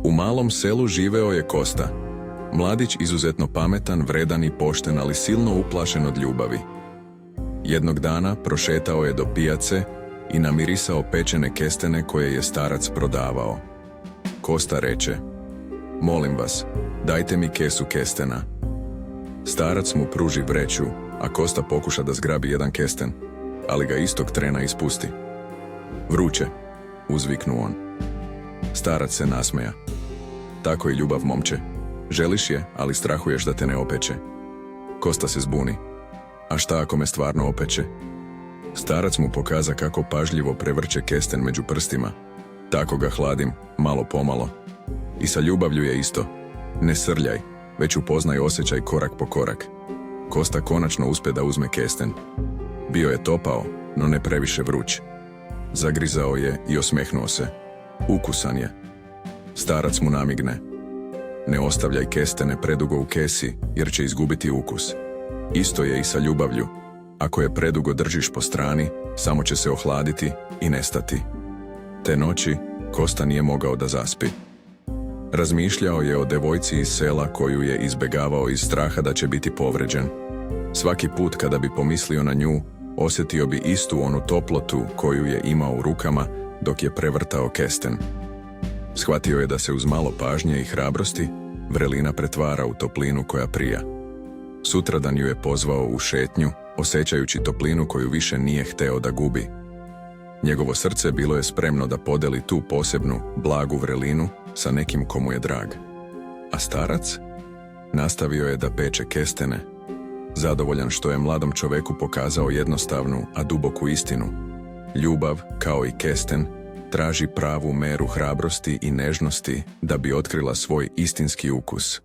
U malom selu živeo je Kosta. Mladić izuzetno pametan, vredan i pošten, ali silno uplašen od ljubavi. Jednog dana prošetao je do pijace i namirisao pečene kestene koje je starac prodavao. Kosta reče: "Molim vas, dajte mi kesu kestena." Starac mu pruži vreću, a Kosta pokuša da zgrabi jedan kesten, ali ga istog trena ispusti. "Vruće," uzviknu on. Starac se nasmeja. "Tako je ljubav, momče. Želiš je, ali strahuješ da te ne opeče." Kosta se zbuni. "A šta ako me stvarno opeče?" Starac mu pokaza kako pažljivo prevrće kesten među prstima. "Tako ga hladim, malo pomalo. I sa ljubavlju je isto. Ne srljaj, već upoznaj osjećaj korak po korak." Kosta konačno uspe da uzme kesten. Bio je topao, no ne previše vruć. Zagrizao je i osmehnuo se. Ukusan je. Starac mu namigne: "Ne ostavljaj kestene predugo u kesi, jer će izgubiti ukus. Isto je i sa ljubavlju. Ako je predugo držiš po strani, samo će se ohladiti i nestati." Te noći Kosta nije mogao da zaspi. Razmišljao je o devojci iz sela koju je izbegavao iz straha da će biti povređen. Svaki put kada bi pomislio na nju, osjetio bi istu onu toplotu koju je imao u rukama dok je prevrtao kesten. Shvatio je da se uz malo pažnje i hrabrosti vrelina pretvara u toplinu koja prija. Sutradan ju je pozvao u šetnju, osjećajući toplinu koju više nije hteo da gubi. Njegovo srce bilo je spremno da podeli tu posebnu, blagu vrelinu sa nekim komu je drag. A starac? Nastavio je da peče kestene, zadovoljan što je mladom čoveku pokazao jednostavnu, a duboku istinu. Ljubav, kao i kesten, traži pravu meru hrabrosti i nežnosti da bi otkrila svoj istinski ukus.